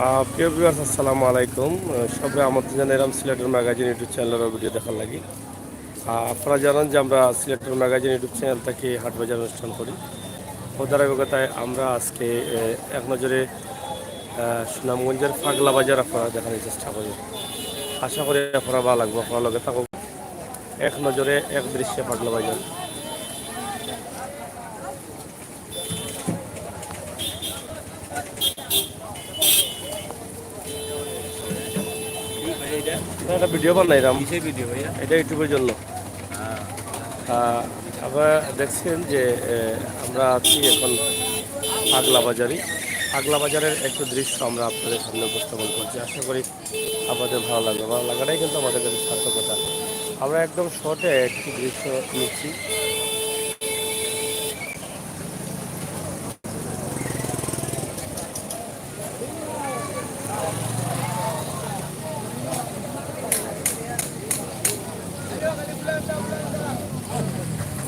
প্রিয় ভিউয়ার্স আসসালামু আলাইকুম। সবাই আমন্ত্রণ জানাইলাম সিলেটের ম্যাগাজিন ইউটিউব চ্যানেলের ভিডিও দেখার লাগি। আপনারা জানেন যে আমরা সিলেটের ম্যাগাজিন ইউটিউব চ্যানেল থেকে হাট বাজার অনুষ্ঠান করি। ও ধারাবাহিকতায় আমরা আজকে এক নজরে সুনামগঞ্জের পাগলা বাজার আপনারা দেখানোর চেষ্টা করি। আশা করি আপনারা ভালো লাগবে, আপনার লগে থাকুক। এক নজরে এক দৃশ্যে পাগলা বাজার। একটা ভিডিও বানাইলাম, এটা ইউটিউবের জন্য। আপনারা দেখছেন যে আমরা আছি এখন পাগলা বাজারে। পাগলা বাজারের একটু দৃশ্য আমরা আপনাদের সামনে উপস্থাপন করছি। আশা করি আপনাদের ভালো লাগবে। ভালো লাগাটাই কিন্তু আমাদের কাছে সার্থকতা। আমরা একদম শর্টে একটি দৃশ্য নিচ্ছি।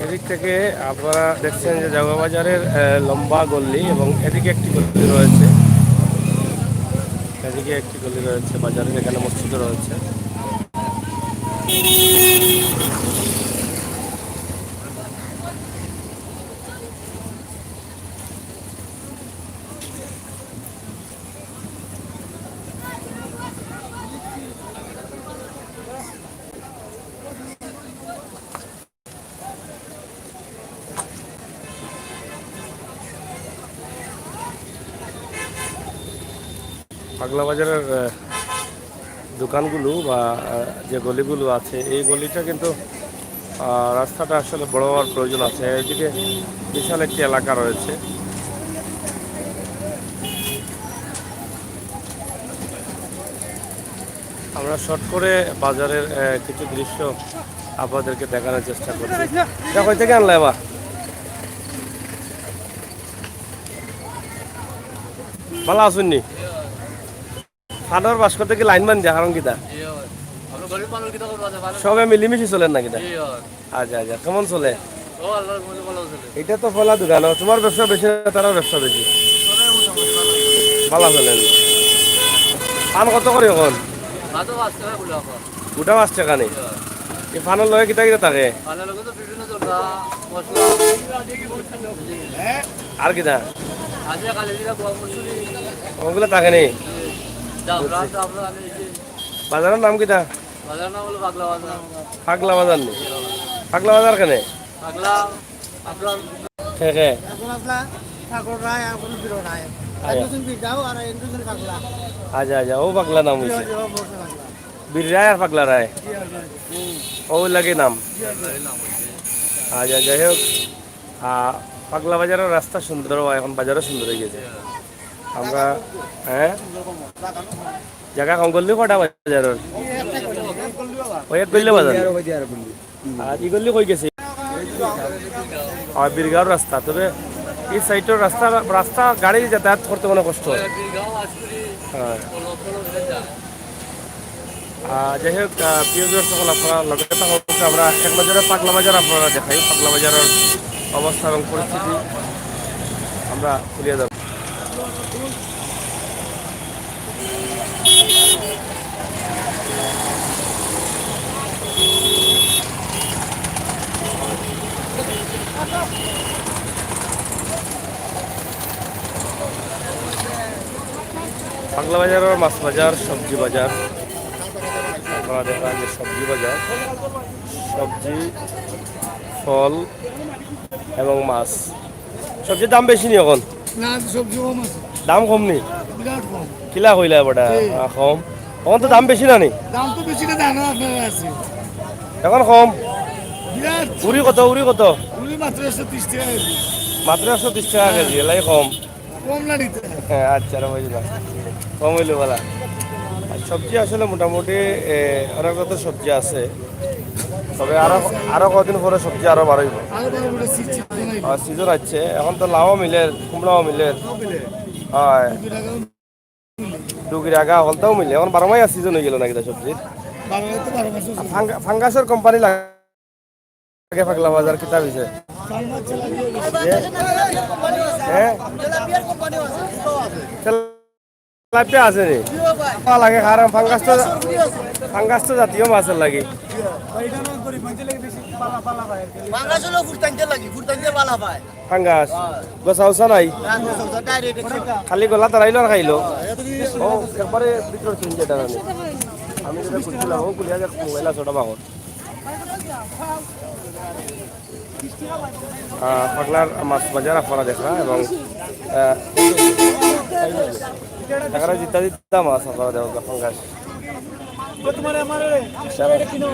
এদিক থেকে আপনারা দেখছেন যে জাগা বাজারের লম্বা গল্লি এবং এদিকে একটি গল্লি রয়েছে। এদিকে একটি গলি রয়েছে বাজারের, এখানে মসজিদ রয়েছে। পাগলা বাজারের দোকানগুলো বা যে গলিগুলো আছে, এই গলিটা কিন্তু রাস্তাটা আসলে বড় হওয়ার প্রয়োজন আছে। এদিকে বিশাল একটি এলাকা রয়েছে। আমরা শর্ট করে বাজারের কিছু দৃশ্য আপনাদেরকে দেখানোর চেষ্টা করছি। কই থেকে আনলে বা ভালো আসুননি খানোর বাস করতে কি লাইন মান দেওয়া কারণ কিতা সবাই মিলিমিশি চলেন না কিতা? আচ্ছা আচ্ছা, কেমন চলে? এটা তো ফলা দোকান, তোমার ব্যবসা বেশি, তারাও ব্যবসা বেশি, ভালো চলেন। পান কত করে এখন? গোটা 5 টাকা নেই? এই পানের লগে কিতা কিতা থাকে আর কিতা ওগুলো থাকে নেই? বাজারের নাম কিতা? পাগলা বাজার নেই? পাগলা বাজার কেনে থেকে? আচ্ছা আচ্ছা, ও পাগলা নাম হয়েছে বীর রায় আর পাগলা রায়, ও লাগে নাম। আচ্ছা যাই হোক, পাগলা বাজারের রাস্তা সুন্দর হয়, এখন বাজারও সুন্দর হয়ে গেছে। আমরা জায়গা কম করলে কটা বাজারের ওই এক করলে বাজার আর ই করলে কই গেছে বীরগাঁওর রাস্তা। তবে এই সাইডের রাস্তা রাস্তা গাড়ি যাতায়াত করতে মনে কষ্ট হয়। হ্যাঁ, যাই হোক প্রিয় সকল আপনারা লগে থাকা আমরা এক নজরে পাগলা বাজার আপনারা দেখাই। পাগলা বাজারের অবস্থা এবং পরিস্থিতি আমরা তুলিয়ে দেব। পাগলা বাজারের মাছ বাজার, সবজি বাজার আপনারা দেখেন যে সবজি বাজার, সবজি, ফল এবং মাছ। সবজির দাম বেশি নি এখন? দাম কম নি? কিলা কইলা বড়া কম? এখন তো দাম বেশি না নি? এখন কম? উড়ি কত? উড়ি কত? মাত্র 130 টাকা কেজি, এলাই কম? হ্যাঁ আচ্ছা, বুঝলাম, কম হইলো বলা। সবজি আসলে মোটামুটি অনেক কত সবজি আছে, তবে আরো কদিন পরে সবজি আরো বাড়াইব। সিজন আছে এখন, তো লাউও মিলে, কুমড়াও মিলে, হয় ডুগির আগা হলতাও মিলে। এখন 12 মাস সিজন হয়ে গেল নাকি সবজির? ফাঙ্গাসের কোম্পানি লাগে পাগলা বাজার কিতাব হয়েছে। হ্যাঁ লাইফে আছে নি লাগে কারণ ফাঙ্গাস তো জাতীয় মাছের লাগে ফাঙ্গাস গোসা উসা নাই খালি গলা তারাইলো আর খাইলো ও একবারে ভিতর চিন যেটা আমি যেটা খুঁজছিলাম ও কুলিয়া যাক মোবাইল আছে ওটা বাঙর পাগলার মাছ বাজার আপনারা দেখা এবং এখানে জিতা জিতা মাছ আপনারা দেখা ফাঙ্গাস খুব সুন্দর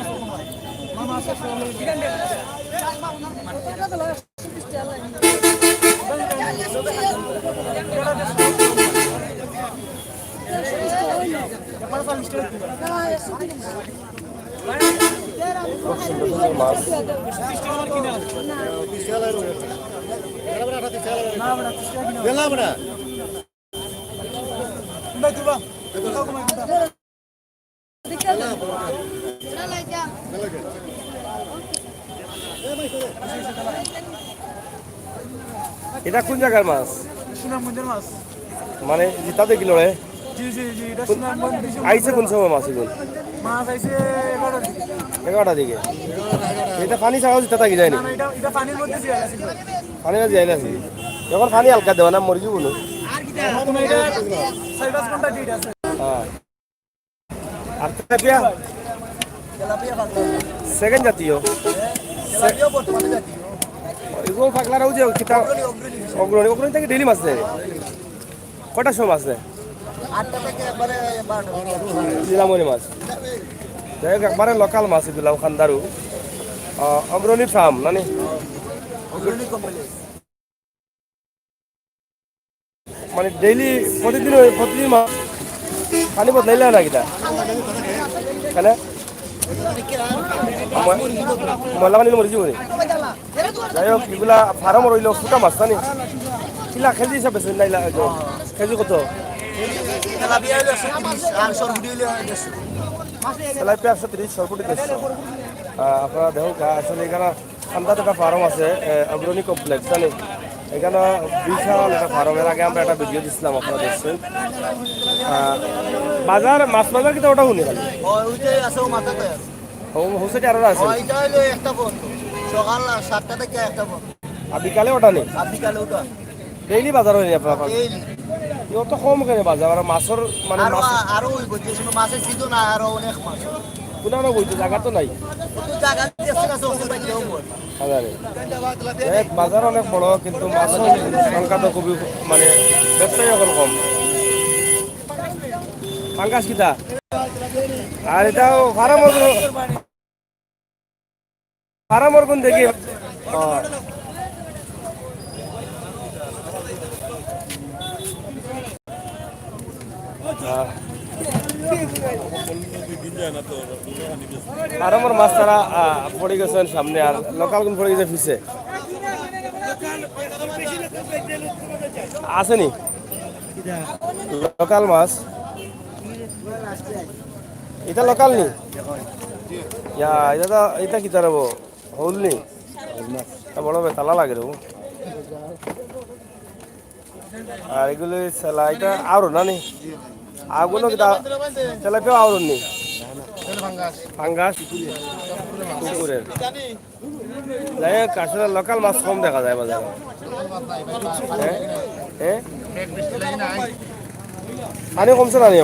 সুন্দর মাছ এটা কোন জায়গার মাছ মানে জিতা দেখিল রে আইছে কোন সময় মাছ এগুলো এগারোটা দিকে এটা পানি ছাড়াও জিতা থাকি যায়নি পানি যাই না যখন পানি হালকা দেওয়া না মরি যাবো আর তেলাপিয়া সেকেন্ড জাতীয় এগুলো পাগলারাও যে অগ্রণী অগ্রণী থেকে ডেলি মাছ দেয় কটার সময় মাছ দেয় নীলামণি মাছ যাই হোক একবারে লোকাল মাছ এগুলো খান্দারু অগ্রণী ফার্ম মানে মানে ডেইলি প্রতিদিন মাছ পানি বদলাইলে না কিটা কেন ময়লা পানি মরি যাব যাই হোক এগুলা ফার্ম রইল ফুটা মাছ জানি কিলা কেজি হিসাবে নাইলা কেজি কত তেলাপিয়া 130 সরপুটি 150 আপনারা দেখুন আসলে এখানে ঠান্ডা একটা ফার্ম আছে অগ্রণী কমপ্লেক্স জানি এখানে বিশাল একটা ফার্মের আগে আমরা একটা ভিডিও দিচ্ছিলাম আপনারা দেখছেন বাজার মাছ বাজার কিন্তু ওটা শুনি খালি হোসেটি আরো আছে সকাল 7টা থেকে 1টা আর বিকালে ওটা নেই ডেইলি বাজার হয়নি আপনার তো কম কেন বাজার আর মাছের মানে আরো মাছের সিজন আরো অনেক মাছ কোনানো বইতে জায়গা তো নাই বাজার অনেক বড় কিন্তু মাছের সংখ্যা তো খুবই মানে ব্যবসায়ী এখন কম পাঙ্গাস কিতা আর এটাও ফার্মর কোন দেখি আর আমার মাছ তারা পড়ে গেছেন সামনে আর লোকাল কোন পড়ে গেছে ফিসে আসেনি লোকাল মাছ এটা লোকাল নি এটা কি তার হল নি বড় তালা লাগে রে আর এগুলো এটা আরো না নি আগুলো তেলাপিও আউরন নি ফাঙ্গাস পুকুরের যাই হোক আসলে লোকাল মাছ কম দেখা যায় বাজারে পানি কমছে না নি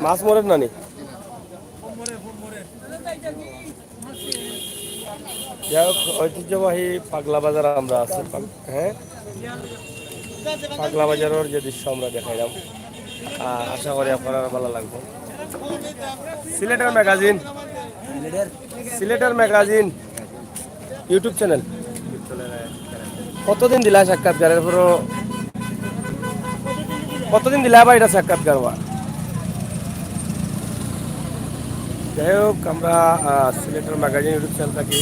মাছ মরে নানি যাই হোক ঐতিহ্যবাহী পাগলা বাজার আমরা আছি হ্যাঁ পাগলা বাজারের যে দৃশ্য আমরা দেখাইলাম আশা করি আপনার ভালো লাগবে সিলেটের ম্যাগাজিন ইউটিউব চ্যানেল কতদিন দিলা সাক্ষাৎকারের পর কতদিন দিলা বা এটা সাক্ষাৎকার যাই হোক আমরা সিলেটের ম্যাগাজিন ইউটিউব চ্যানেল থাকি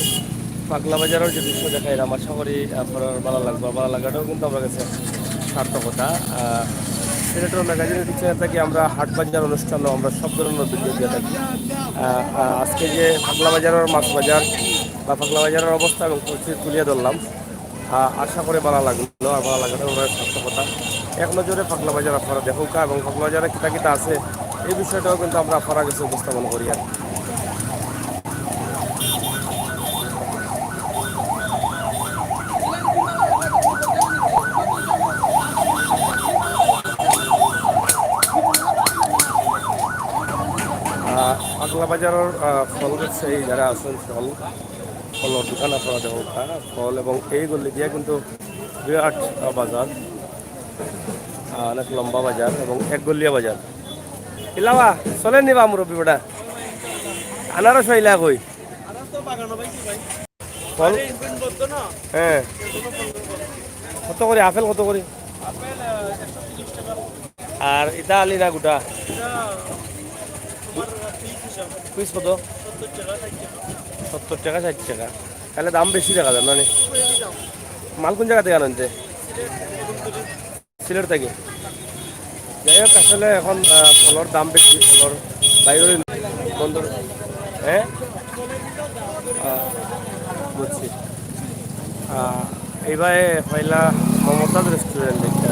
পাগলা বাজারের যে দৃশ্য দেখাইলাম আশা করি আপনার ভালো লাগবে ভালো লাগাটাও কিন্তু আমার কাছে সার্থকতা সিলেটের ম্যাগাজিন ইউটিউব চ্যানেল থাকি আমরা হাট বাজার অনুষ্ঠানও আমরা সব ধরনের ভিডিও দিয়ে থাকি আজকে যে পাগলা বাজারের মাছ বাজার বা পাগলা বাজারের অবস্থা এবং পরিস্থিতি তুলিয়ে ধরলাম আশা করে ভালো লাগলো আর ভালো লাগাটা ওনার সার্থকতা। এক নজরে পাগলা বাজার আপনারা দেখুকা এবং পাগলা বাজারে কিতা কিতা আছে এই বিষয়টাও কিন্তু আমরা আপনারা কাছে উপস্থাপন করি আর কি। পাগলা বাজারের ফল ব্যবসায়ী যারা আছেন ফলের দোকান আপনারা দেখুকা ফল এবং এই গল্লি দিয়ে কিন্তু বিরাট বাজার, অনেক লম্বা বাজার এবং এক গলিয়া বাজার। ইলাবা চলে নিবা মুরব্বী বেটা আনারস পাইলা কই ফল? হ্যাঁ কত করে আপেল কত করে? আর ইটা আলি না গোটা পিস কত? 70 টাকা 60 টাকা, তাহলে দাম বেশি দেখা যায় মানে। মাল কোন জায়গা থেকে আনতে? সিলেট থেকে। যাই হোক আসলে এখন ফলের দাম বেশি, ফলের বাইরের বন্দর। হ্যাঁ বুঝছি। এইবারে পয়লা মমতাজ রেস্টুরেন্ট দেখতে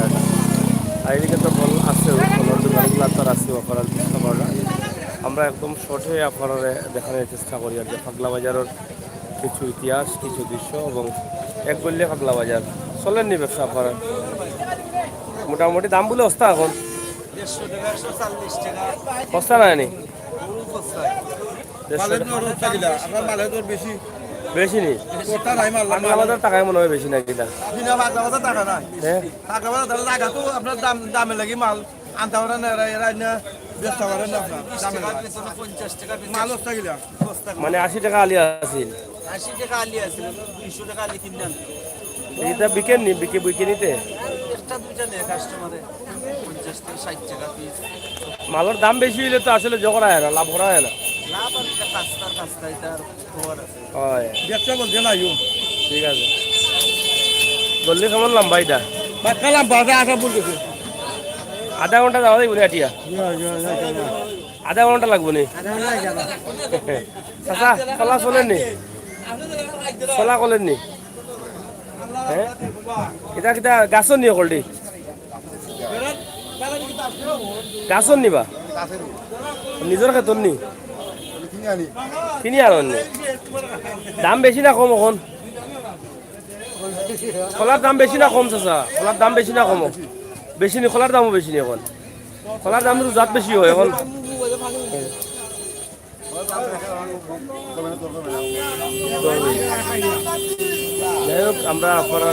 আর এদিকে তো ফল আছে, ফলের দোকানগুলো তো আছে অফারের চেষ্টা করা। আমরা একদম শর্টে আপনারা দেখানোর চেষ্টা করি আর কি পাগলা বাজারের কিছু ইতিহাস, কিছু দৃশ্য এবং এক বললে পাগলা বাজার চলেননি ব্যবসা আপনারা। মোটামুটি দাম বলে অস্তা এখন সস্তা নাই নি বেশি নি পাগলা বাজার টাকায় মনে হয় বেশি নাকি না? হ্যাঁ আপনার দামে লাগি মাল আনতে পারেন মানে 80 টাকা আলি আছিল, 80 টাকা আলি আছে 200 টাকা আলি কিনে আনতে এটা বিকেন নি বিকে নিতে একটা দুইটা নেই কাস্টমারে 50 থেকে 60 টাকা পিস। মালের দাম বেশি হইলে তো আসলে জোগাড় হয় না, লাভ করা হয় না। লাভ আর এটা কাস্তা এটার খবর আছে। হয় ব্যবসা বলতে না ইউ ঠিক আছে। বললি কেমন লম্বা এটা? কালাম বাজা আসা বলতেছে আধা ঘন্টা যাওয়া যাইব আটিয়া? আধা ঘন্টা লাগবো নি? চাচা চলা চলেন নি? চলা কলেন নি? হ্যাঁ কিতা কিতা গাছর নি অকলটি গাছর নিবা নিজের ক্ষেত্র নি কিনি আর দাম বেশি না কম এখন? খোলার দাম বেশি না কম চাচা? খোলার দাম বেশি না কম? বেশি নি, খোলার দামও বেশি নি এখন? খোলার দাম তো জাত বেশি হয় এখন। যাই হোক আমরা আপনারা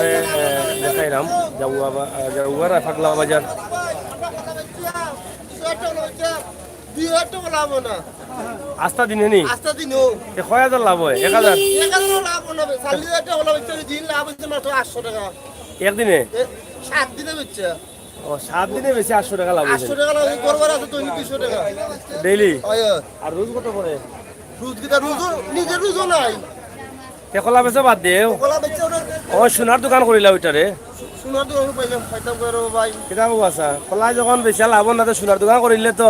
দেখাইলাম জাউয়ার পাগলা বাজার। আস্থা দিনে নি কয় হাজার লাভ হয়? 1000 একদিনে? 7 দিনে বেচছে ও 7 দিনে বেশি 800 টাকা লাভ হয়েছে 800 টাকা লাগে করবার আছে তো 200 টাকা ডেইলি। হয় আর রোজ কত করে? রোজ কিটা রোজ নিজের রোজ নাই কলা বেচা বাদ দে। কলা বেচছে ওটা ও সোনার দোকান করিলা ওইটারে? সোনার দোকান পাইলাম খাইতাম করো ভাই কিতা কব আছা কলা যখন বেচা লাভ না তো সোনার দোকান করিলে তো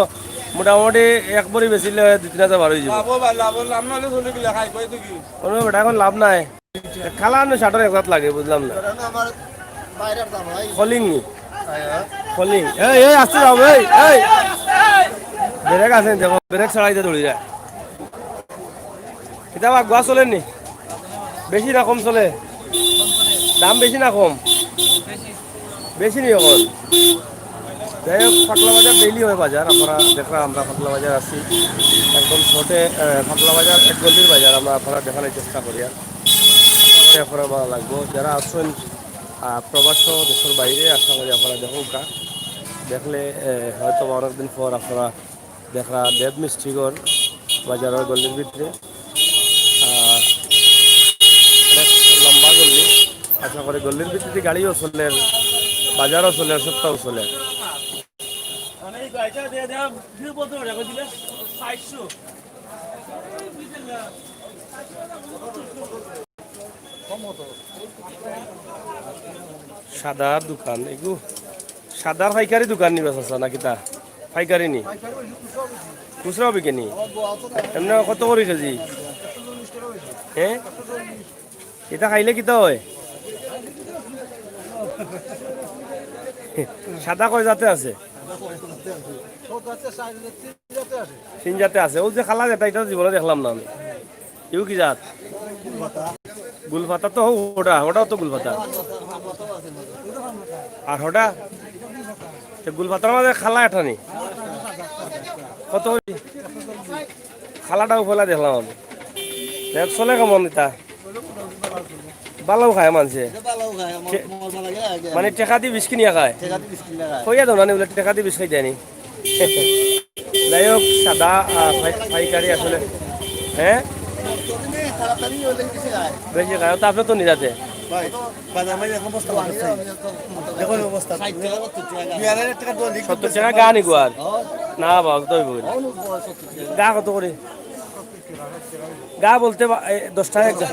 মোটামুটি এক বড়ি বেচিলে 2-3 হাজার বার হয়ে যাব। লাভ নাহলে চলে গেলে খাই কই তো কি কোনো বেটা এখন লাভ নাই। খালা না শাটার একসাথ লাগে বুঝলাম না। আমার বাইরের দাম ভাই কলিং নি কলিং এই এই আসতে যাও এই এই ব্রেক আছে দেখো ব্রেক ছাড়াইতে দৌড়ি যায়। কিতা গুয়া চলেন নি? বেশি না কম চলে? দাম বেশি না কম? বেশি নি এখন? যাই হোক পাগলা বাজার ডেইলি হয় বাজার আপনারা দেখলাম। আমরা পাগলা বাজার আছি একদম ছোটে পাগলা বাজার এক গলির বাজার আমরা আপনারা দেখানোর চেষ্টা করি আর আপনারা ভালো লাগবো। যারা আসছেন প্রবাস দেশের বাইরে আশা করি আপনারা দেখুকা দেখলে হয়তো অনেকদিন পর আপনারা দেখা দেব মিষ্টিগর বাজারের গলির ভিতরে অনেক লম্বা গলি। আশা করি গলির ভিতরে গাড়িও চলে, বাজারও চলে, সপ্তাহও চলে। সাদার দোকান এগু সাদার পাইকারি দোকান নিবে চাচা না কিতা? পাইকারি নি খুচরা বিকে নি? এমনি কত করে কেজি? হ্যাঁ এটা খাইলে কিতা হয়? সাদা কয় জাতে আছে? তিন জাতে আছে। ও যে খালা যেটা এটা জীবনে দেখলাম না আমি। ইউ কি জাত? গুলপাতা তো ওটাও তো গুলপাতা। আর ওটা গুলপাতার মাঝে খালা এটা নি কত করে? খালাটাও ফেলা দেখলাম আমি। দেখ চলে কেমন এটা? ভালো খায় মানুষে, মানে টেকা দিয়ে বিষ কিনিয়া খায়। কইয়া দাও না বলে টেকা দিয়ে বিষ খাই দেয়নি। যাই হোক সাদা পাইকারি আসলে, হ্যাঁ বেশি খায়। তা আপনি তো নিরাতে সত্তর টাকা গা নি গোয়ার না বাবা তো গা কত করে? গা বলতে 10 টাকা এক গা।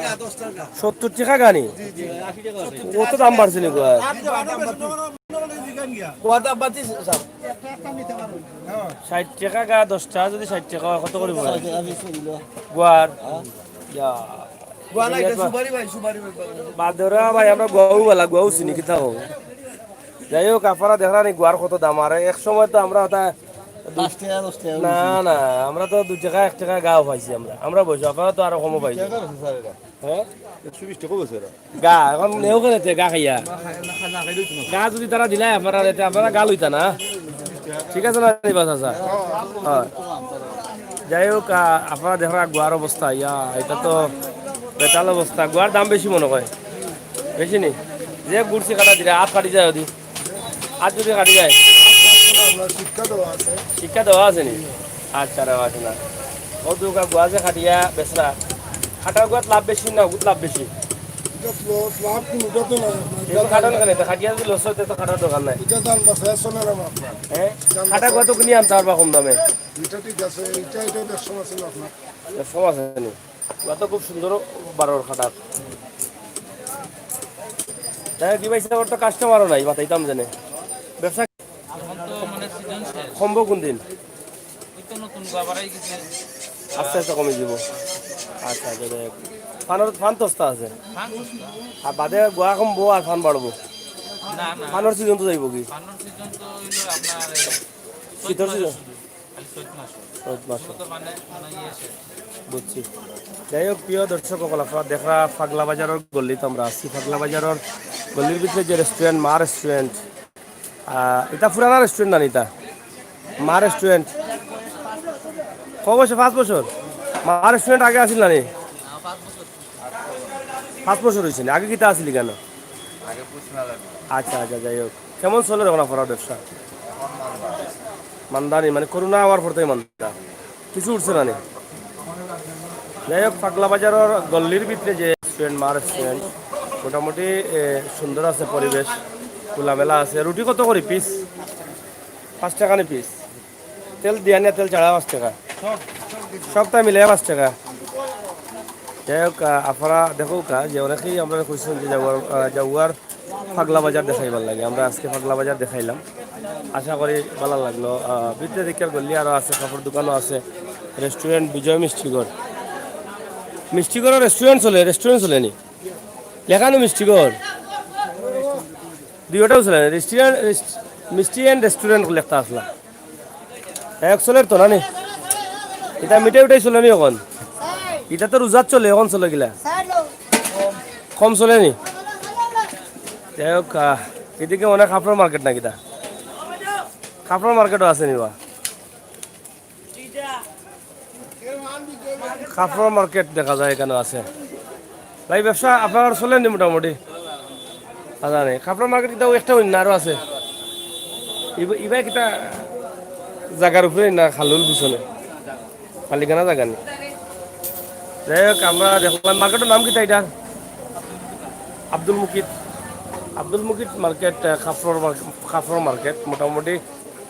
70 টাকা গানি কত দাম বাড়ছে নি গোয়ার? 60 টাকা গা, 10 টাকা যদি 60 টাকা হয়, কত করে গোয়ার? বাদরা ভাই আমরা গোয়াও বেলা গোয়াও চিনি কিতা হোক। যাই হোক আপনারা দেখলাম গোয়ার কত দাম। আর এক সময় তো আমরা না না আমরা তো 2 টাকা 1 টাকা গাও পাইছি আমরা বসে। আপনারা তো আরো কমও পাইছি। হ্যাঁ গা এখন নেও কেন গা খাইয়া গা যদি তারা দিলাই আপনারা গা লইতা না। ঠিক আছে না চাচা? হয়। যাই হোক আপনারা দেখা গোয়ার অবস্থা এটা তো বেতাল অবস্থা। গোয়ার দাম বেশি মনে হয়, বেশি নি যে গুড়ছি কাটা দিলে হাত কাটি যায় যদি হাত যদি কাটি যায়। শিক্ষা দেওয়া আছে নি? আচ্ছা দেওয়া আছে না। ও দুর্গা গোয়া যে খাটিয়া বেচরা খাটার গোয়াত লাভ বেশি না ওগুত লাভ বেশি? খাটার কেন খাটিয়া যদি লস হয় তো খাটার দোকান নাই। হ্যাঁ খাটা গোয়া তো কিনে আনতে পারবা কম দামে। সব আছে নি? গোয়া তো খুব সুন্দর বারোর খাটার। তাই কি পাইছে ওর তো কাস্টমারও নাই বাতাইতাম জানে। ব্যবসা সম্ভব কোন দিন আস্তে আস্তে কমে যাব। আচ্ছা আচ্ছা ফান তস্তা আছে আর বাদে গোয়া কমবো আর ফান বাড়বো। ফানোর সিজন তো যাইব কি? শীতের সিজন বুঝছি। যাই হোক প্রিয় দর্শক আপনারা দেখা পাগলা বাজারের গল্লি তো আমরা আছি। পাগলা বাজারের গল্লির ভিতরে যে রেস্টুরেন্ট মা রেস্টুরেন্ট, এটা পুরানা রেস্টুরেন্ট না এটা মা রেস্টুরেন্ট? ক বছর? 5 বছর? মা রেস্টুরেন্ট আগে আসিল না নি? 5 বছর হয়েছে আগে কিতা আসিলি কেন? আচ্ছা আচ্ছা যাই হোক কেমন চলে তখন আপনার ব্যবসা? মান্দানি মানে করোনা হওয়ার পর থেকে মান্দা কিছু উঠছে না নি? যাই হোক পাগলা বাজারের গল্লির ভিতরে যে রেস্টুরেন্ট মা রেস্টুরেন্ট মোটামুটি সুন্দর আছে, পরিবেশ খোলামেলা আছে। রুটি কত করি পিস? 5 টাকা নি পিস? তেল দিয়া নিয়ে তেল ছাড়া 5 টাকা? সবটা মিলে 5 টাকা। যাই হোক আপনারা দেখো যে অনেকেই আমরা কইছেন যে জাগুয়ার পাগলা বাজার দেখাইবার লাগে। আমরা আজকে পাগলা বাজার দেখাইলাম, আশা করি ভালো লাগলো। ভিতরে দিকের গল্লি আরও আছে, কাপড় দোকানও আছে, রেস্টুরেন্ট বিজয় মিষ্টিগড়। মিষ্টিগড়ের রেস্টুরেন্ট চলে নি লেখানো মিষ্টিগড় দুইটাও চলে না। রেস্টুরেন্ট মিষ্টি অ্যান্ড রেস্টুরেন্ট লেখা আসলা এক চলের তো না নি? এটা মিঠাই উঠাই চলে নি এখন? এটা তো রোজাত চলে, এখন চলে গিলা কম চলে নি? যাই হোক এদিকে অনেক কাপড় মার্কেট নাকি? তা কাপড় মার্কেটও আছে নিবা? কাপড় মার্কেট দেখা যায় এখানে আছে। ভাই ব্যবসা আপনার চলে নি মোটামুটি? জানে কাপড় মার্কেট এটাও একটা অন্য আরও আছে। ইবাই কিতা জায়গার উপরে না খালুর পিছনে মালিকানা জায়গা নেই। যাই হোক আমরা দেখলাম মার্কেটের নাম কিতা এটার? আব্দুল মুকিত মার্কেট, কাপড় মার্কেট। মোটামুটি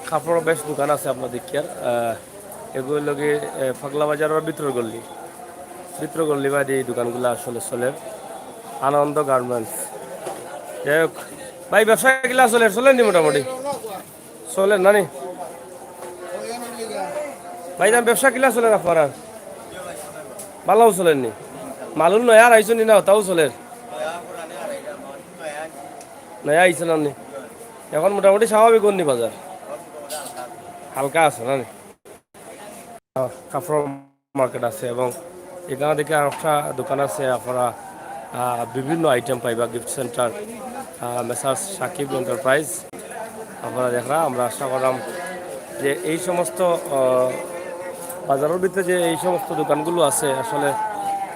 কাপড় বেশ দোকান আছে আপনার দেখিয়ার। এগুলো লগে পাগলা বাজারের ভিতর গল্লি বাদে এই দোকানগুলো আসলে চলে। আনন্দ গার্মেন্টস। যাই হোক ভাই ব্যবসা গিলা চলেন নি মোটামুটি? চলেন না নি ভাই? দাম ব্যবসা কিলা চলেন আপনার? ভালোও চলেন নি? মালুন নয় আর আইসুন নি না তাও চলেন? নাই আইছে না নি? এখন মোটামুটি স্বাভাবিক অন্য বাজার হালকা আছে না নি? কাপড় মার্কেট আছে এবং এখানে দেখে আর একটা দোকান আছে আপনারা বিভিন্ন আইটেম পাইবা gift centre Messrs Sakib enterprise আপনারা দেখরা আমরা আশা করলাম যে এই সমস্ত বাজারের ভিতরে যে এই সমস্ত দোকানগুলো আছে আসলে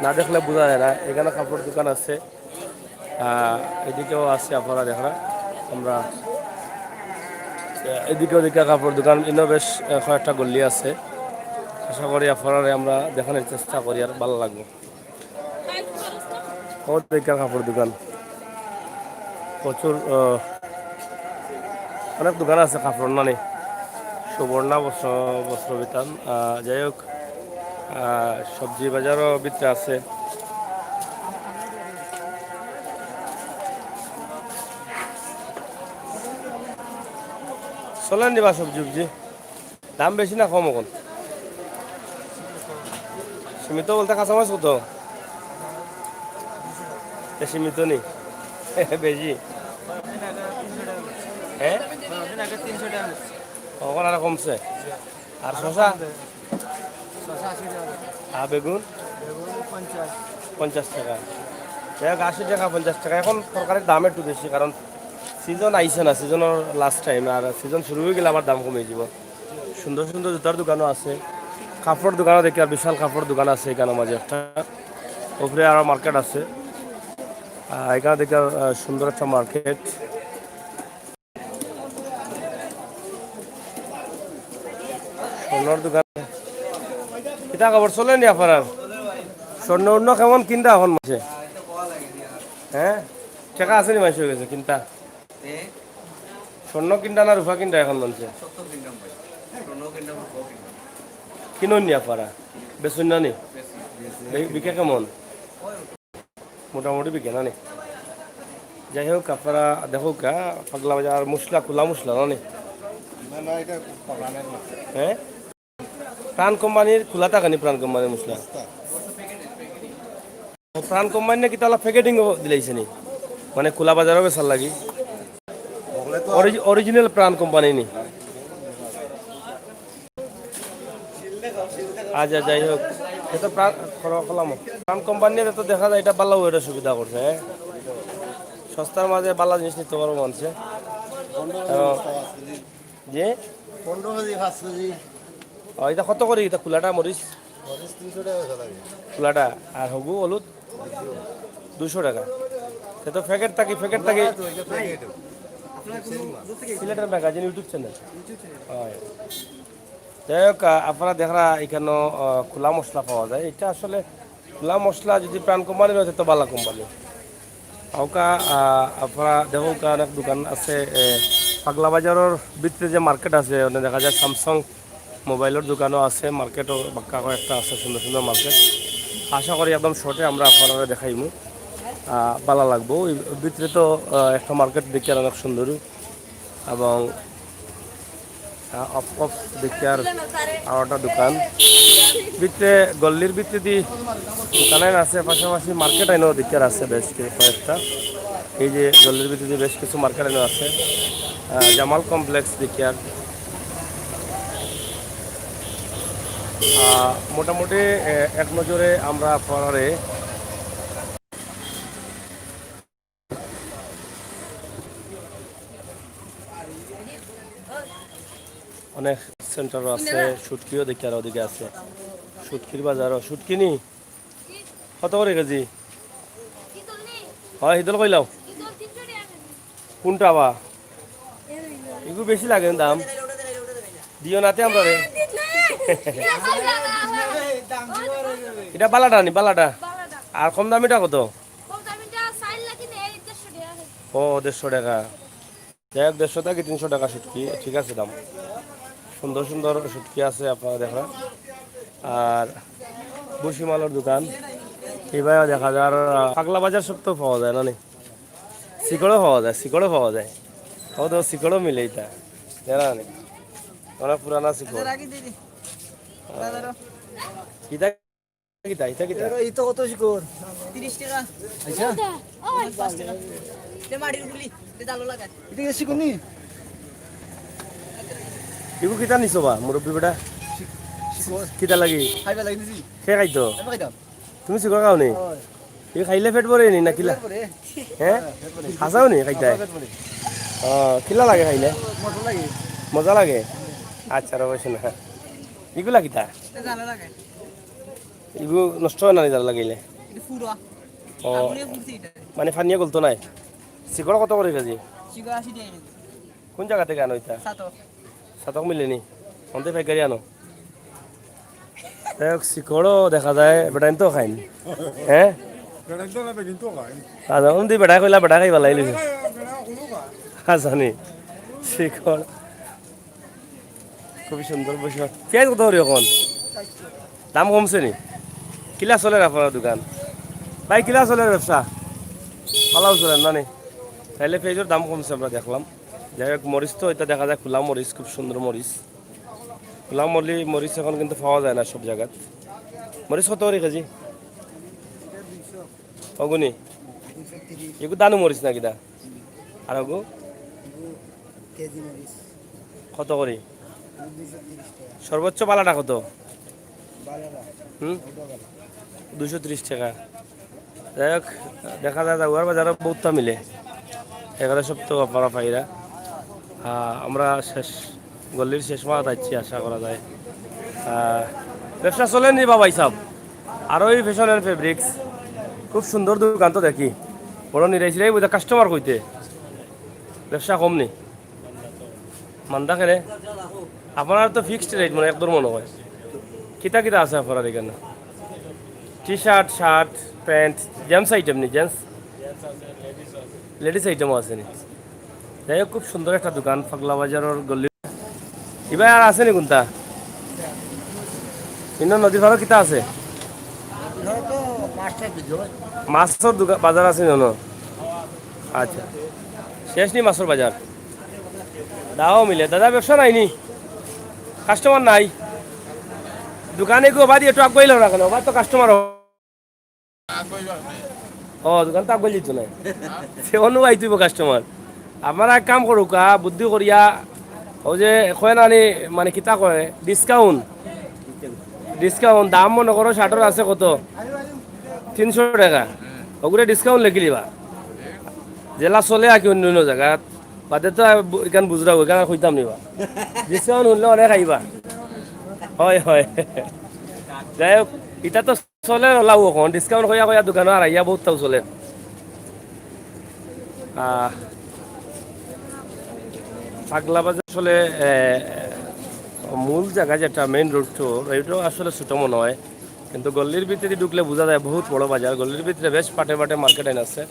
না দেখলে বোঝা যায় না। এখানে কাপড় দোকান আছে, এদিকেও আছে আপনারা দেখরা আমরা এদিকেও দিকে কাপড় দোকান ইনো বেশ কয়েকটা গল্লি আছে। আশা করি আপনারা আমরা দেখানোর চেষ্টা করি আর ভালো লাগবে। দিকে কাপড় দোকান প্রচুর অনেক দোকান আছে কাপড় মানে সুবর্ণা বস্ত্র বিতান যাই হোক সবজি বাজারও ভিতরে আছে। চলেন দিবা সবজি উবজি দাম বেশি না কম এখন? সীমিত বলতে কাঁচামাছ কত? সীমিত নেই বেশি হ্যাঁ কখন আর কমছে? আর শশা আর বেগুন 50 টাকা, যাই হোক 80 টাকা 50 টাকা। এখন তরকারির দাম একটু বেশি কারণ সিজন আইছে না, সিজনের লাস্ট টাইম আর সিজন শুরু হয়ে গেলে আবার দাম কমে যাব। সুন্দর সুন্দর জুতার দোকানও আছে, কাপড় দোকানও দেখি আর বিশাল কাপড় দোকান আছে এখানে মাঝে একটা, উপরে আরও মার্কেট আছে। এখানে দেখি সুন্দর একটা মার্কেট। স্বর্ণর দোকান কিতা খবর চলেনি আপনার? স্বর্ণ অন্য কেমন কিনতা এখন মাসে? হ্যাঁ টাকা আছে নি মাসে হয়ে গেছে কিনতা? স্বর্ণ কিনতা না রূপা কিনতা এখন মানুষে? কিনুন নি আপনারা? বেচুন না নি? বিকে কেমন? মোটামুটি বিকে না নি? যাই হোক আপনারা দেখো কা পাগলা বাজার মশলা খোলা মশলা না নি? হ্যাঁ প্রাণ কোম্পানির খোলা টাকা নি? প্রাণ কোম্পানির মশলা প্রাণ কোম্পানি নাকি তাহলে প্যাকেটিং দিলাইছে নি মানে খোলা বাজারও বেচার লাগি? অরিজিনাল প্রাণ কোম্পানি নি? আচ্ছা যাই হোক এটা প্রাণ কোম্পানি তো দেখা যায় এটা বাল্লা ওইটা সুবিধা করছে। হ্যাঁ সস্তার মাঝে বাল্লা জিনিস নিতে পারবো মানুষে। যে 15 কেজি 5 কেজি এটা কত করে এটা খোলাটা মরিচ? 300 টাকা লাগে খোলাটা আর হবু হলুদ 200 টাকা। সে তো প্যাকেট থাকি সিলেটের ম্যাগাজিন ইউটিউব চ্যানেল হয়। যাই হোক আপনারা দেখরা এখানে খোলা মশলা পাওয়া যায়। এটা আসলে খোলা মশলা যদি প্রাণ কোম্পানির হয়েছে তো বালা কোম্পানি ওকা আপনারা দেখো অনেক দোকান আছে। পাগলা বাজারের ভিতরে যে মার্কেট আছে ওখানে দেখা যায় স্যামসাং মোবাইলের দোকানও আছে, মার্কেটও বাক্কা কয়েকটা আছে সুন্দর সুন্দর মার্কেট। আশা করি একদম শর্টে আমরা আপনারা দেখাইমু ভালো লাগবো। ওই ভিতরে তো একটা মার্কেট দেখি আর অনেক সুন্দর এবং অফ অফ দেখি আর একটা দোকান ভিতরে গল্লির ভিতরে দি দোকানের আছে, পাশাপাশি মার্কেট আইনও দেখি আর আছে বেশ কয়েকটা। এই যে গল্লির ভিতরে বেশ কিছু মার্কেট আইনও আছে। জামাল কমপ্লেক্স দেখি আর মোটামুটি এক নজরে আমরা পরে অনেক সেন্টারও আছে। শুটকিও দেখি আর ওদিকে আছে, শুটকির বাজারও। শুটকি নি কত করে কেজি? হয় হিদল কইলাও কোনটা বা এগুলো বেশি লাগে দাম দিও নাতে আমরা রে। এটা বালাটা নি বালাটা আর কম দামিটা কত? ও 150 টাকা। যাই হোক 150 টাকা 300 টাকা শুটকি ঠিক আছে দাম। সুন্দর সুন্দর শুটকি আছে আপনারা দেখা। আর বসিমালের দোকান এবার দেখা যায়। আর পাগলা বাজার সব তো পাওয়া যায় না নি? শিকড়ও পাওয়া যায়, শিকড়ও পাওয়া যায়। ও তো শিকড়ও মিলে এটা জানা নি? অনেক পুরানা শিকড়। ইটা কিটা ইটা কিটা এই তো কত শিকড় 30 টাকা আচ্ছা ও 5 টাকা তে মাটির গুলি তে জালো লাগায় এটা কি শিকুনি ইগু কিতা নিছো বা মুরব্বী বেটা কিতা লাগি খাইবা লাগি দিছি সে খাইতো আমি খাইতাম তুমি চিকর খাও নি হয় ই খাইলে পেট ভরে নি না কিলা পরে হ্যাঁ হাসাও নি খাইতাই পরে ও কিলা লাগে খাইলে মটর লাগি মজা লাগে আচ্ছা রবেছে না ইগুলা কিতা তে জালো লাগায় ইগু নষ্ট হয় না নিজার লাগিলে এটা ফুরোয়া ও আগুনে ফুরছে এটা মানে ফানিয়ে গলতো নাই চিকর কত করে কেজি চিকন 80 টাকা কেজি কোন জায়গা থেকে আনো এটা সাতো সাতক মিলেনি অন্তে পাইকারি আনো দেখ শিকড়ও দেখা যায় বেটা তো খাইন হ্যাঁ আচ্ছা উনি বেটা কইলা বেটা খাই পেলাই লিখে আচ্ছা নি শিকড় খুবই সুন্দর বসে পেঁয়াজ কত করে এখন দাম কমছে নি কিলা চলে আপনার দোকান ভাই কিলা চলে ব্যবসা ভালো চলেন না নি তাইলে পেঁয়াজের দাম কমছে আমরা দেখলাম যাই হোক মরিচ তো এটা দেখা যায় খোলা মরিচ খুব সুন্দর মরিচ খোলা মরিচ এখন কিন্তু পাওয়া যায় না সব জায়গাত মরিচ কত করে কেজি অগুনি এগু দানু মরিচ না কিটা আর অগু কেজি মরিচ কত করে সর্বোচ্চ পালাটা কত হুম 230 টাকা যাই হোক দেখা যায় জাগুয়ার বাজারে বহুতটা মিলে এখানে সব তো আপনারা পাইরা আমরা শেষ গল্লির শেষ মাঠ আছি আশা করা যায় ব্যবসা চলেনি বাবাই সাহেব আর ওই ফ্যাশন অ্যান্ড ফেব্রিক্স খুব সুন্দর দোকান তো দেখি বড় নিরাইছিলাই বোঝা কাস্টমার কইতে ব্যবসা কম নি মান্দা খেলে আপনার তো ফিক্সড রেট মানে একদম মনে হয় কিতা কিতা আছে আপনার এখানে T shirt shirt pant gents item নি জেন্টস লেডিস আইটেমও আছে নি যাই হোক খুব সুন্দর একটা দোকান ফাগলা বাজারের গল্লি এবার আর আছে নি কোনটা ইন্ন নদীর ভালো কিতা আছে তো মাছটা বিজয় মাছের দোকান বাজার আছে জান আচ্ছা শেষ নি মাছের বাজার দাও মিলে দাদা ব্যবসা নাই নি কাস্টমার নাই দোকানে গো বাদি একটু আগুয়াইল না কেন বা তো কাস্টমার ও দোকান তো আগুয়াই যেত না সে অনুযায়ী তুইব কাস্টমার আপনারা এক কাম করুক বুদ্ধি করিয়া ও যে কয় না নি মানে কিতা কয় ডিসকাউন্ট দাম মনে করো শার্টের আছে কত 300 টাকা ওগুলো ডিসকাউন্ট লেখি দিবা জেলা চলে আর কি অন্য অন্য জায়গাত বাদে তো এখান বুঝরা এখানে খুঁজতাম নিবা ডিসকাউন্ট শুনলে অনেক আইবা হয় হয় যাই হোক এটা তো চলে ওলাব এখন ডিসকাউন্ট কইয়া কইয়া দোকানত আর আইয়া বহুত তাও চলে পাগলা বাজার আসলে মূল জায়গা যেটা মেইন রোডটো এইটাও আসলে ছোটো মনে হয় কিন্তু গল্লির ভিতরে ঢুকলে বোঝা যায় বহুত বড় বাজার গল্লির ভিতরে বেশ পাটে পাটে মার্কেট আইন আছে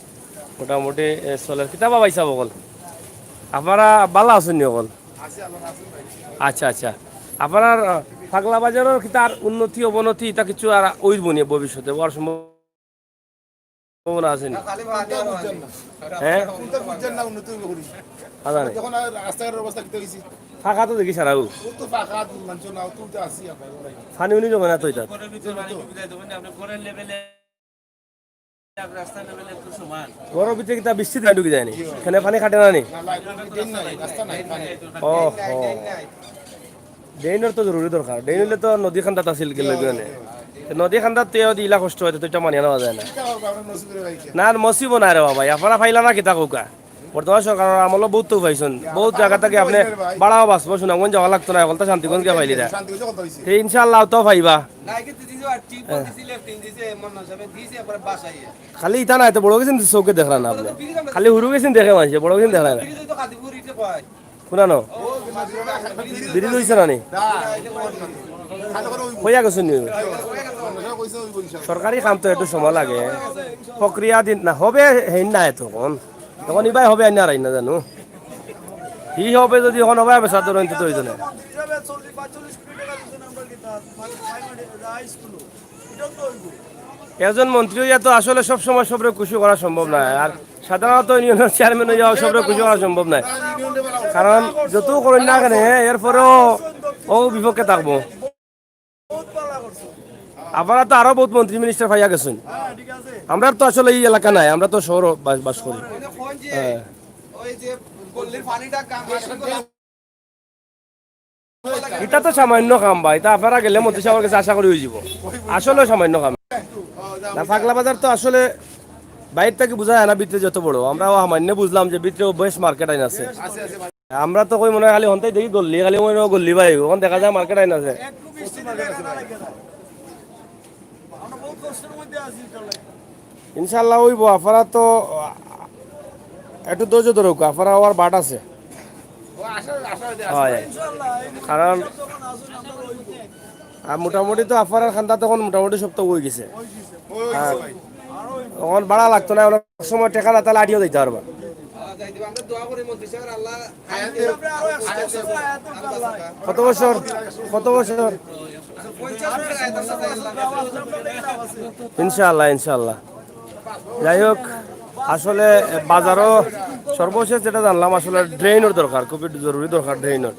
মোটামুটি চলে কিতাবা পাইছা বকল আপনারা ভালো আছেন নি অকল আচ্ছা আচ্ছা আপনার পাগলা বাজারের কিতা আর উন্নতি অবনতি এটা কিছু আর ওইব নি ভবিষ্যতে হওয়ার সম্ভাবনা আছে নি হ্যাঁ আদানে ফাঁকা তো দেখি সারাও ফানি উনি জমে না তো এটা গরম ভিতরে কিতা বৃষ্টি দিন ঢুকি যায়নি এখানে পানি খাটে না নি ও ড্রেইনের তো জরুরি দরকার ড্রেইন হলে তো নদী খান্দাত আছিল গেলে নদী খান্দাত তেও দিলা কষ্ট হয় তো এটা মানিয়ে নেওয়া যায় না না মসিব না রে বাবা আপনারা ফাইলা না কিতা কৌকা বর্তমান সরকারের আমলো বহুত তো পাইছেন বহুত জায়গা থেকে আপনি বাড়াও বাঁচবো সুনামগঞ্জ যাওয়া লাগতো না এখন তো শান্তিগঞ্জ কে পাইলি রা ইনশাল্লাহ তো পাইবা খালি ইটা না এত বড় গেছেন চৌকে দেখলা না আপনি খালি হুরু গেছেন দেখে মানুষ বড় গেছেন দেখলা না শুনা ন বিড়ি লইছে না নি কইয়া গেছেন নি সরকারি কাম তো একটু সময় লাগে প্রক্রিয়া দিন না হবে হেন না তখন তখন ইবাই হবে আইনা রাই না জানো হি হবে যদি এখন হবে বেসা তো রইতে তো হইতো না একজন মন্ত্রী হইয়া তো আসলে সব সময় সবরে খুশি করা সম্ভব নয় আর সাধারণত ইউনিয়নের চেয়ারম্যান হইয়া সবরে খুশি করা সম্ভব নয় কারণ যত করেন না কেন এরপরেও ও বিপক্ষে থাকবো আপনারা তো আরো বহুত মন্ত্রী মিনিস্টার ভাইয়া গেছেন, আমরা তো আসলে এই এলাকা নাই, আমরা তো শহর বাস করি। হ্যাঁ এটা তো সামান্য কাম ভাই, তা আপনারা গেলে মন্ত্রী সাহেবের কাছে আশা করি হয়ে যাব, আসলে সামান্য কাম না। পাগলা বাজার তো আসলে বাইরে থেকে বোঝা যায় না ভিতরে যত বড়, আমরাও সামান্য বুঝলাম যে ভিতরে বেশ মার্কেট আইন আছে। আমরা তো কই মনে হয় খালি হন্তাই দেখি গল্লি, খালি মনে হয় গল্লি ভাই, ওখানে দেখা যায় মার্কেট আইন আছে। ইনশাল্লাহ হইব, আপনারা তো একটু ধৈর্য ধরুক, আপনারা হওয়ার বাট আছে। হয় কারণ মোটামুটি তো আপনার খান্দা তখন মোটামুটি সব তো হয়ে গেছে, তখন ভাড়া লাগতো না, অনেক সময় টেকা না তাহলে আটিও দিতে পারবা। কত বছর কত বছর? ইনশাল্লাহ ইনশাল্লাহ। যাই হোক, আসলে বাজারও সর্বশেষ যেটা জানলাম আসলে ড্রেনের দরকার, খুবই জরুরি দরকার ড্রেনের।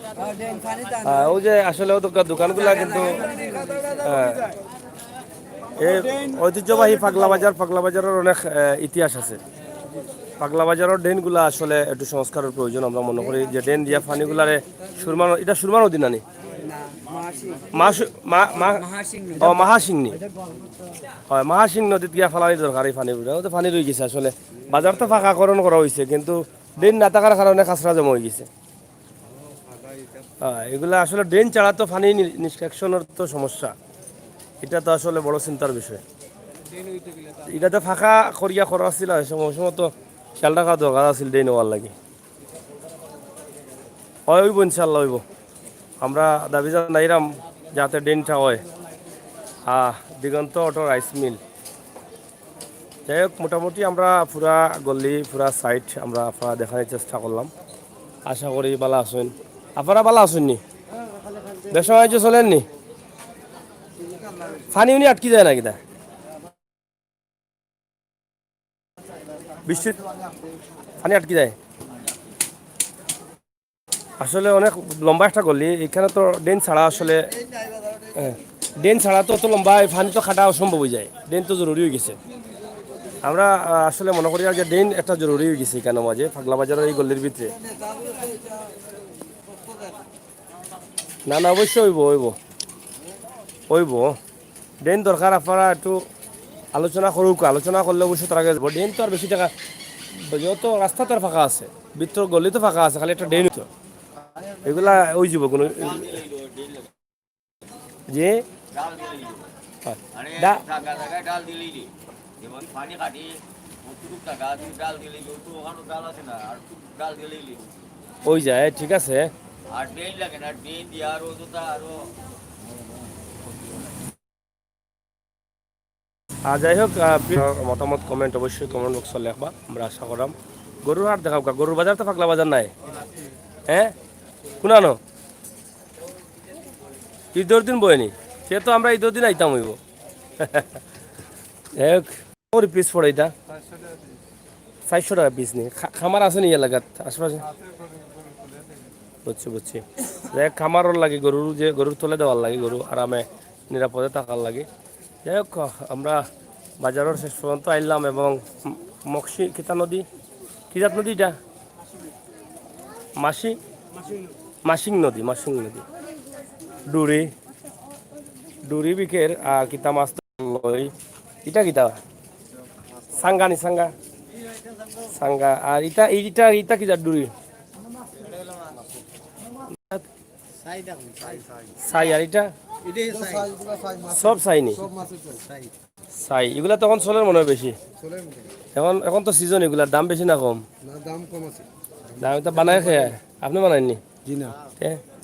ওই যে আসলে দোকানগুলা কিন্তু এই ঐতিহ্যবাহী পাগলা বাজারের অনেক ইতিহাস আছে। পাগলা বাজারের ড্রেনগুলা আসলে একটু সংস্কারের প্রয়োজন। আমরা মনে করি যে ড্রেন দিয়া পানিগুলারে সুরমা, এটা সুরমা নদী নানি মাহাসিংনি, হয় মাহাসিং নদীত গিয়া ফেলানি দরকার এই পানিগুলো, তো পানি রয়ে গেছে। আসলে বাজার তো ফাঁকাকরণ করা হয়েছে, কিন্তু ড্রেন না থাকার কারণে কাঁচরা জমা হয়ে গেছে। এগুলা আসলে ড্রেন ছাড়া তো পানি নিষ্কাশনের তো সমস্যা, এটা তো আসলে বড় চিন্তার বিষয়। এটা তো ফাঁকা করিয়া করা ছিল, সময় তো খেয়াল রাখা দরকার আছিল ড্রেন হওয়ার লাগে। হয় হইব ইনশাল্লাহ হইব, আমরা দাবি জানাইরাম যাতে ড্রেনটা হয়। দিগন্ত অটো রাইস মিল, যাই হোক মোটামুটি আমরা পুরা গল্লি পুরা সাইট আমরা আপনারা দেখানোর চেষ্টা করলাম। আশা করি ভালো আছেন, আপনারা ভালো আছেন নি? বেশ সাহায্য চলেন নি? ফানি উনি আটকি যায় না কিনা বৃষ্টির পানি আটকে যায়? আসলে অনেক লম্বা একটা গলি, এখানে তো ড্রেন ছাড়া আসলে ড্রেন ছাড়া তো অত লম্বা পানি তো খাটা অসম্ভব হয়ে যায়। ড্রেন তো জরুরি হয়ে গেছে। আমরা আসলে মনে করি যে ড্রেন একটা জরুরি হয়ে গেছে কেন মাঝে পাগলা বাজারের এই গলির ভিতরে। না না অবশ্যই হইব হইব হইব, ড্রেন দরকার। আপনারা একটু আলোচনা করুক, আলোচনা করলে অবশ্যই তার আগে যাবো। ড্রেন তো আর বেশি টাকা, যত রাস্তা তো আর ফাঁকা আছে, ভিতর গলি তো ফাঁকা আছে, খালি একটা ড্রেন তো এগুলা ওই যাব কোনো যে ওই যায়, ঠিক আছে। যাই হোক, মতামত কমেন্ট অবশ্যই কমেন্ট বক্সে লেখবা, আমরা আশা করাম। গরুর হাট দেখাও, গরুর বাজার তো পাগলা বাজার নাই। হ্যাঁ শুনানো ঈদের দিন বইনি, সে তো আমরা ঈদের দিন আইতাম হইব। যাই হোক, পিস পড়ে এটা 400 টাকা পিস নি। খামার আছে নি এলাকাত আশেপাশে? বুঝছি বুঝছি। যাই হোক, খামারও লাগে গরুর, যে গরুর তলে দেওয়ার লাগে, গরু আরামে নিরাপদে থাকার লাগে। যাই হোক, আমরা বাজারের শেষ পর্যন্ত আইলাম এবং মক্সি কিতা নদী, কি জাত নদী এটা? মাসিং নদী ডুরি বিকের কিতা মাছ লই, ইটা কিতা সাঙ্গানি সাঙ্গা। আর ইটা ইটা কি জাত ডুরি? সাই। আর এটা সব সাইনি সাই, এগুলা তখন চলের মনে হয় বেশি। এখন তো সিজন, এগুলার দাম বেশি না কম? দাম কম আছে। দাম এটা বানায় খেয়ে আপনি বানায়নি? জি না,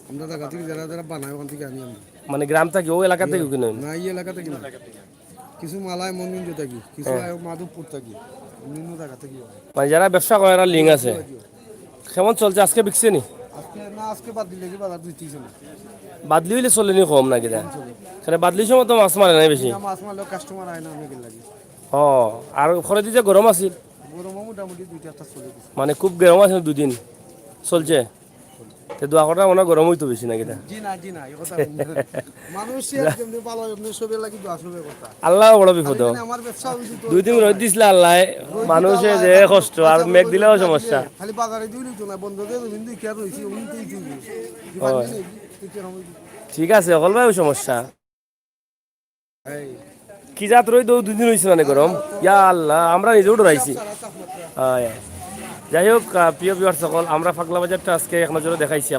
আমরা জায়গা থেকে যারা বানায় ওখান থেকে আনি আমরা। মানে গ্রাম থেকে, ও এলাকা থেকে কিনেন? না, এই এলাকা থেকে না, কিছু মালায় মন্দির থাকি, কিছু মাধবপুর থাকি, অন্য জায়গা থেকে। মানে যারা ব্যবসা করে এরা লিঙ্ক আছে। কেমন চলছে আজকে? বিকছে নি? আজকে বাদ দিলে কি বাজার দুই তিনজন বাদলি হইলে চলেনি কম নাকি? সেটা বাদলির সময় তো মাছ মারে নাই বেশি। মাছ মারলেও কাস্টমার আয় না অনেকের লাগে। আর ঘরে দিতে গরম আছিল, গরমও মোটামুটি 2-4টা চলে গেছে। মানে খুব গরম আছে, দুদিন চলছে। দোয়া করা মনে হয় গরম হইতো বেশি নাকি না জি না এই কথা মানুষের যেমনি ভালো এমনি সবের লাগি দোয়া সবে কথা আল্লাহ বড় বিপদ মানে আমার ব্যবসা হইছে তো 2 দিন রোদ দিছিল আল্লাহ মানুষে যে কষ্ট আর মেঘ দিলেও সমস্যা খালি বাজারে দিই তো না বন্ধ দিয়ে কিন্তু কি আর হইছে উনি তো দিই হয়। ঠিক আছে অকল ভাই সমস্যা কি জাত রই 2 দিন হইছে মানে গরম ইয়া আল্লাহ আমরা নিজেও ডরাইছি হয় যাই হোক প্রিয় ভিউয়ার্স সকল আমরা ফাগলা বাজারটা আজকে এক নজরে দেখাইছি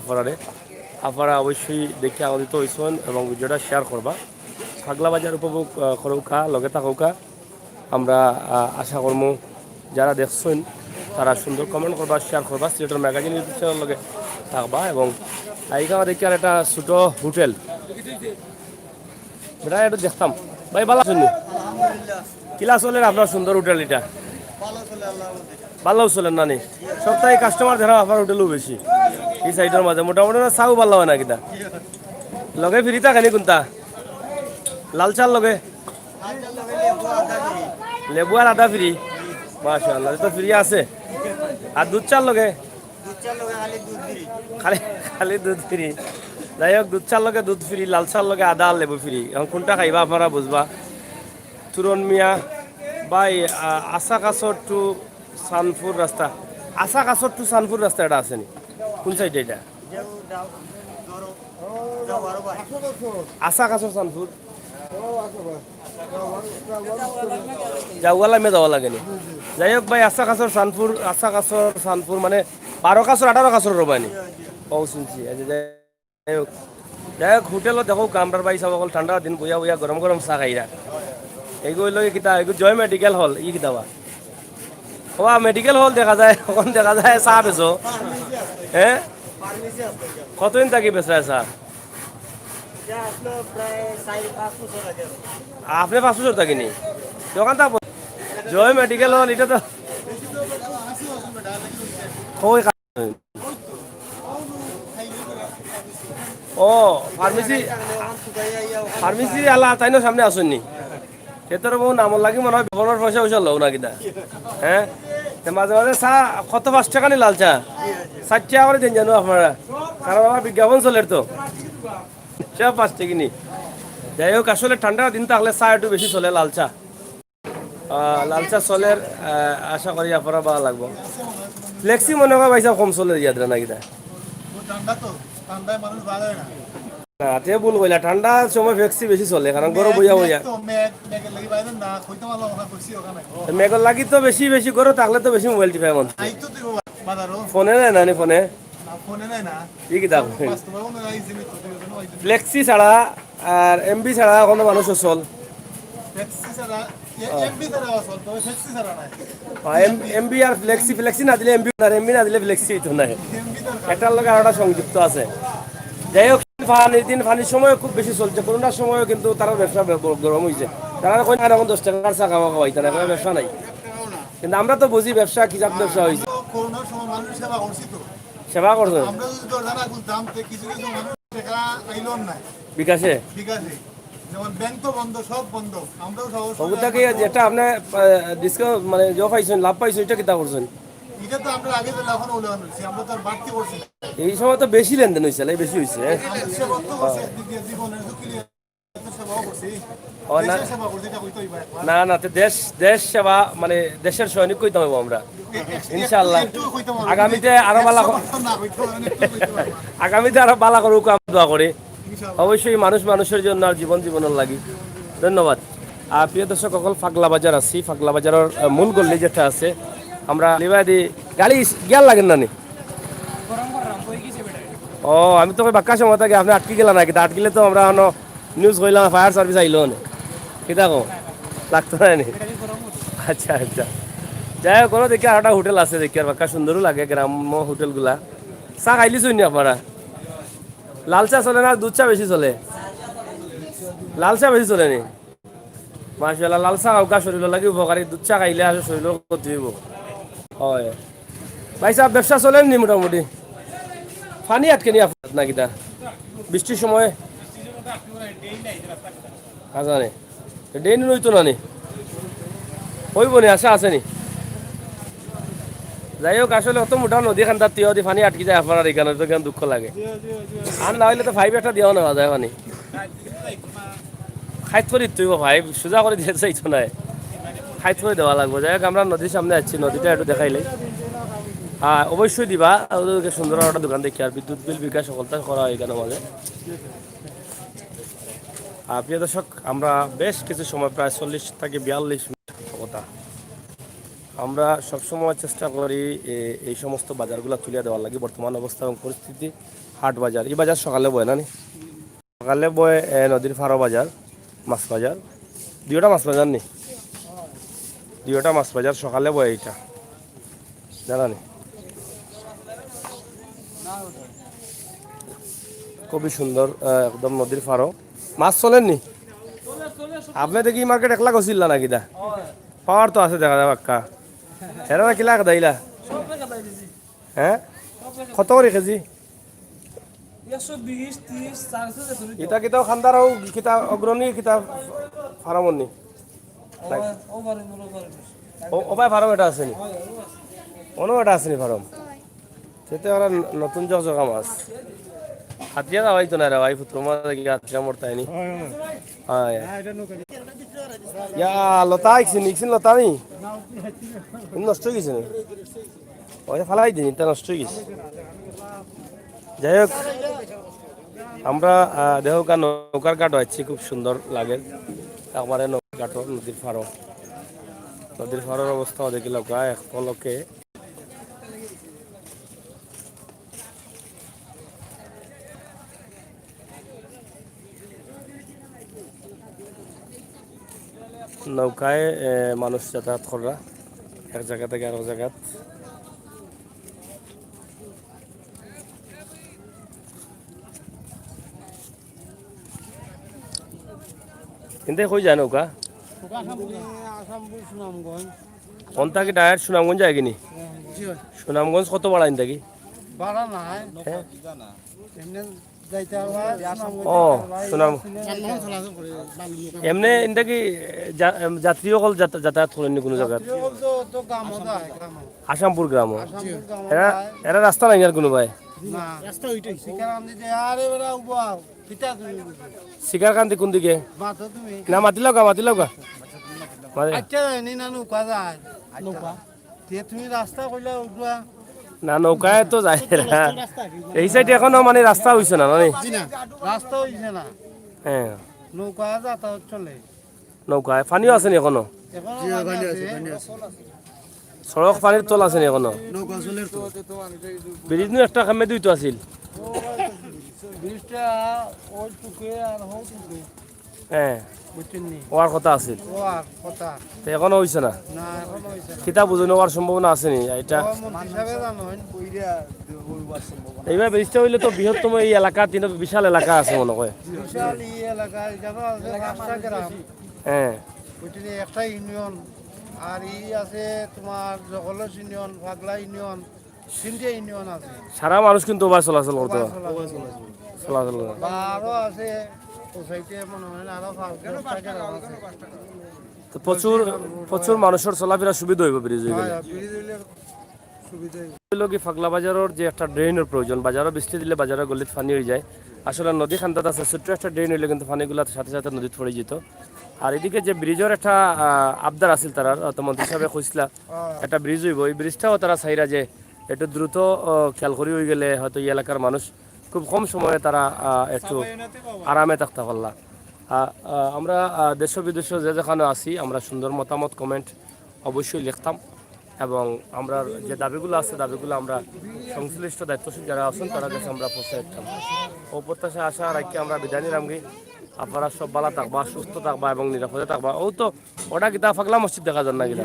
আপনারা অবশ্যই দেখে আনন্দিত হয়েছেন এবং ভিডিওটা শেয়ার করবা ফাগলা বাজার উপভোগ করৌকা লগে থাকৌকা আমরা আশা করব যারা দেখছেন তারা সুন্দর কমেন্ট করবা শেয়ার করবা সিলেটের ম্যাগাজিন ইউটিউব চ্যানেল লগে থাকবা এবং এইখানে দেখি আর একটা ছোট হোটেল এটা একটু দেখতাম ভাই ভালো আছেন কিলা চলেন আপনার সুন্দর হোটেল এটা ভালো চলেন নানি সপ্তাহে কাস্টমার ধরা আপনার হোটেলও বেশি এই সাইডের মাঝে মোটামুটি চাও ভালো হয় না কিনা লগে ফিরি থাকেনি কোনটা লাল চাল লগে লেবু আর আদা ফ্রি মাশাআল্লাহ তো ফ্রি আছে আর দুধ চাল লগে খালি খালি দুধ ফ্রি যাই হোক দুধ চাল লগে দুধ ফ্রি লাল চাল লগে আদা আর লেবু ফ্রি এখন কোনটা খাইবা আপনারা বুঝবা তুরন মিয়া বাই আশা কাছর টু সানপুর রাস্তা আশা কাছর টু সানপুর রাস্তা এটা আছে নি কোন সাইডে এটা আশা কাছর সানপুর যাওয়ালা মে যাওয়া লাগেনি যাই হোক ভাই আশা কাছর সানপুর মানে 12 কাছর 18 কাছর রবানি ও শুনছি যাই হোক হোটেলত দেখো কামরার বাই সব অকল ঠান্ডা দিন বইয়া বইয়া গরম গরম চাহ খাইরা এইগুলো লগে কিতা এগুলো জয় মেডিকেল হল ই কিতাবা ও মেডিকেল হল দেখা যায় ওখানে দেখা যায় চাহ বেচো হ্যাঁ কতদিন থাকি বেচা চাহ আপনি 5 বছর থাকিনি দোকানটা জয় মেডিকেল হল এটা তো ওই ও ফার্মেসি আল্লাহ তাই না সামনে আসেননি সেটার বহু নাম লাগি মনে হয় বেতনের পয়সা পয়সা লও না কিনা হ্যাঁ মাঝে মাঝে চা কত 5 টাকা নি লাল চা 60 টাকা করে দিন জানো আপনারা কারণ আমার বিজ্ঞাপন চলের তো চা 5 টাকা নি যাই হোক আসলে ঠান্ডা দিন থাকলে চা একটু বেশি চলে লাল চা চলের আশা করি আপনারা ভালো লাগবো ফ্লেক্সি মনে হয় পয়সা কম চলে দিয়া না কিনা তে ভুল কইলা ঠান্ডা সময় ফ্লেক্সি বেশি চলে কারণ গরম বইয়া বইয়া মেঘর লাগি তো বেশি বেশি গরম থাকলে তো বেশি মোবাইল টিপাই মন ফোনে নাই না ফোনে কি কিতাব ফ্লেক্সি ছাড়া আর এমবি ছাড়া কোনো মানুষ চল এমবি আর ফ্লেক্সি না দিলে এমবি আর এমবি না দিলে ফ্লেক্সি তো নাই একটার লগে আরটা সংযুক্ত আছে যাই হোক পানির সময় খুব বেশি চলছে করোনার সময়ও কিন্তু তারা ব্যবসা গরম হয়েছে তারা কই না এখন 10 টাকার চা খাওয়া খাওয়াই তারা কোনো ব্যবসা নাই কিন্তু আমরা তো বুঝি ব্যবসা কি জাত ব্যবসা হয়েছে করোনার সময় মানুষ সেবা করছি তো সেবা করছে আমরা যদি দরজা না খুলতাম কিছু কিছু মানুষ টাকা আইলো না বিকাশে যেমন ব্যাংক তো বন্ধ সব বন্ধ আমরাও সবটাকে যেটা আপনি ডিসকাউন্ট মানে যে পাইছেন লাভ পাইছেন এটা কিতা করছেন এটা তো আমরা আগে দিলে এখন ওলে আনছি আমরা তো আর বাড়তি করছি এই সময় তো বেশি লেনদেন হয়েছে বেশি হয়েছে সেবা তো করছি জীবনের ঝুঁকি নিয়ে সেবাও করছি দেশের সেবা করছি এটা কইতেই পারে না না তো দেশ সেবা মানে দেশের সৈনিক কইতে হবে আমরা ইনশাআল্লাহ আগামীতে আরো বালা করুক আমরা দোয়া করি অবশ্যই মানুষের জন্য আর জীবনের লাগি ধন্যবাদ আর প্রিয় দর্শক সকল ফাগলা বাজার আছি ফাগলা বাজারের মূল গল্লি যেটা আছে আমরা লিবাদি গাড়ি গিয়ার লাগেন না নি ও আমি তো বাক্কা সময় থাকি আপনি আটকে গেলাম নাকি আটকিলে তো আমরা নিউজ কইলাম ফায়ার সার্ভিস আইলো না কিতা কো লাগতো না নি আচ্ছা যাই হোক কোনো দেখি আরেকটা হোটেল আছে দেখি আর বাক্কা সুন্দরও লাগে গ্রাম্য হোটেলগুলা চা খাইলি শুনি আপনারা লাল চা চলে না দুধ চা বেশি চলে লাল চা বেশি চলে নি মাশাআল্লাহ লাল চা খাওয়া শরীর লাগে উপকারী দুধ চা খাইলে আসলে শরীর ক্ষতি হইব হয় ভাই সাহেব ব্যবসা চলেন নি মোটামুটি পানি আটকে নি আপনার না কিটা বৃষ্টির সময় আজানে ডেইনি নইতো না নি হইব নি আশা আছে নি যাই হোক আসলে অত মোটা নদী খান তার তীয় দি পানি আটকে যায় আপনার এখানে তো কেন দুঃখ লাগে আর না হইলে তো ফাইভ একটা দিও নেওয়া যায় পানি খাইত করে তুই ভাই সোজা করে দিয়ে চাইছো না খাইত করে দেওয়া লাগবে যাই হোক আমরা নদীর সামনে যাচ্ছি নদীটা একটু দেখাইলে অবশ্যই দিবা ওদেরকে সুন্দর একটা দোকান দেখি আর বিদ্যুৎ বিল বিকাশ সকলটা করা হয় এখানে মাঝে প্রিয় দর্শক আমরা বেশ কিছু সময় প্রায় 40 থেকে 42 মিনিট কথা আমরা সবসময় চেষ্টা করি এই সমস্ত বাজারগুলো তুলে দেওয়ার লাগে বর্তমান অবস্থা এবং পরিস্থিতি হাট বাজার এই বাজার সকালে বয় না নি সকালে বয় নদীর ফারো বাজার মাছ বাজার দুইটা মাছ বাজার নি দুইটা মাছ বাজার সকালে বয় এইটা জানা নি খুবই সুন্দর একদম নদীর ফারো মাছ চলেন নি আপনি দেখি মার্কেট একলা গছিল না কিটা পাওয়ার তো আছে দেখা যায় পাক্কা এরা কিলা দাইলা হ্যাঁ কত করে কেজি ইটা কিতা খান্দার হোক কিতা অগ্রণী কিতা ফার্মর নি ওবাই ফার্ম এটা আছে নি অন্য এটা আছে নি ফার্ম সেটা ওরা নতুন জগজগা মাছ হাতিয়া যাওয়াই তো না রে ভাই পুত্র মাছ হাতিয়া মরতাই নি হয় ইয়া লতা আইছি নিকছিন লতা নি নষ্ট হয়ে গেছে ওই ফালাই দিন এটা নষ্ট হয়ে গেছে যাই হোক আমরা দেহকা নৌকার ঘাট হচ্ছে খুব সুন্দর লাগে একবারে নৌকার ঘাট নদীর ফাড়োর অবস্থা দেখিল এক পলকে নৌকায় মানুষ যাতায়াত করা এক জায়গা থেকে আরেক জায়গা কিন্তু কই যায় নৌকা কোনটা কি ডাইরেক্ট সুনামগঞ্জ যায় কিনি সুনামগঞ্জ কত বাড়া ইন থাকি ও সুনাম এমনি ইনটা কি যাত্রী সকল যাতায়াত করেননি কোনো জায়গায় আসামপুর গ্রাম এরা এরা রাস্তা নাই আর কোনো ভাই শিকারকান্তি কোন দিকে না মাতিলাও গা তুমি রাস্তা কইলা উঠবা না নৌকায় তো যায় না এই সাইডে এখনো মানে রাস্তা হইছে না মানে রাস্তা হইছে না হ্যাঁ নৌকা যাতায়াত চলে নৌকায় পানিও আছে নি এখনো সড়ক পানির তল আছে নি এখনো ব্রিজ একটা কামে দুইটো আছিল ব্রিজটা ওই টুকে আর হো টুকে হ্যাঁ বুঝছেননি ওয়ার কথা আছিল ওয়ার কথা তো এখনো হইছে না না এখনো হইছে না কিতা বুঝে নেওয়ার সম্ভাবনা আছে নি এটা হিসাবে জানেন কইরা বলবার সম্ভাবনা এইবার ব্রিজটা হইলে তো বৃহত্তম এই এলাকা তিন বিশাল এলাকা আছে মনে হয় বিশাল এই এলাকায় জানো আছে রাস্তা গ্রাম হ্যাঁ বুঝলি একটা ইউনিয়ন আর এই আছে তোমার জগলস ইউনিয়ন পাগলা ইউনিয়ন তিনটে ইউনিয়ন আছে সারা মানুষ কিন্তু ওভার চলাচল করতে পারে চলাচল করে বা আরো আছে সোসাইটি মনে হয় আরো 5-10টা গ্রাম আছে তো প্রচুর প্রচুর মানুষের চলাফেরা সুবিধা হইব ব্রিজ হয়ে গেলে ব্রিজ হইলে সুবিধা হইলো কি ফাগলা বাজারের যে একটা ড্রেনের প্রয়োজন বাজারও বৃষ্টি দিলে বাজারের গলিত পানি হয়ে যায় আসলে নদী খান্দাত আছে ছোট্ট একটা ড্রেন হইলে কিন্তু পানিগুলো সাথে সাথে নদীতে পড়ে যেত আর এদিকে যে ব্রিজের একটা আবদার আছিল তারা তো মন্ত্রী সাহেব কইসলা একটা ব্রিজ হইব এই ব্রিজটাও তারা চাইরা যে একটু দ্রুত খেয়াল করি হয়ে গেলে হয়তো এই এলাকার মানুষ খুব কম সময়ে তারা একটু আরামে থাকতে পারলা আমরা দেশ বিদেশ যে যেখানে আছি আমরা সুন্দর মতামত কমেন্ট অবশ্যই লিখতাম এবং আমরা যে দাবিগুলো আছে দাবিগুলো আমরা সংশ্লিষ্ট দায়িত্বশীল যারা আছেন তারা কাছে আমরা পৌঁছে দিতাম ও প্রত্যাশা আশা রাখি আমরা বিদায় নিলাম কি আপনারা সব ভালো থাকবা সুস্থ থাকবা এবং নিরাপদে থাকবা ও তো ওটা কিতা ফাগলা মসজিদ দেখা যান না কিনা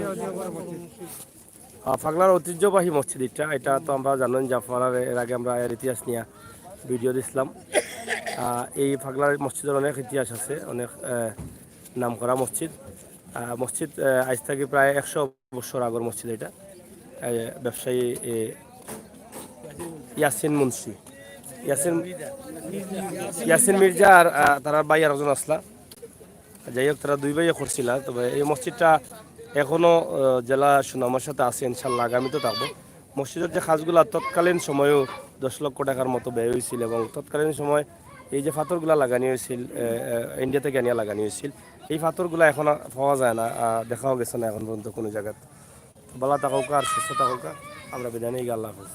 ফাগলার ঐতিহ্যবাহী মসজিদ এটা তো আমরা জানেন যে আপনারা এর আগে আমরা এর ইতিহাস নিয়ে ভিডিও দিছিলাম এই ফাগলার মসজিদের অনেক ইতিহাস আছে অনেক নাম করা মসজিদ মসজিদ আজ থেকে প্রায় 100 বছর আগের মসজিদ এটা ব্যবসায়ী ইয়াসিন মুন্সি ইয়াসিন মির্জা আর তার ভাই আর একজন আসলা যাই হোক তারা দুই ভাইয়া করছিল তবে এই মসজিদটা এখনো জেলা সুনামের সাথে আছে ইনশাল্লাহ আগামীতে থাকবো মসজিদের যে কাজগুলা তৎকালীন সময়েও 10 লক্ষ টাকার মতো ব্যয় হয়েছিল এবং তৎকালীন সময় এই যে পাথরগুলা লাগানি হয়েছিল ইন্ডিয়া থেকে আনিয়া লাগানি হয়েছিল এই পাথরগুলা এখন আর পাওয়া যায় না, দেখাও গেছে না এখন পর্যন্ত কোনো জায়গায়। ভালো থাকুক আর সুস্থ থাকুক, আমরা বিদায় নিই, আল্লাহ হাফেজ।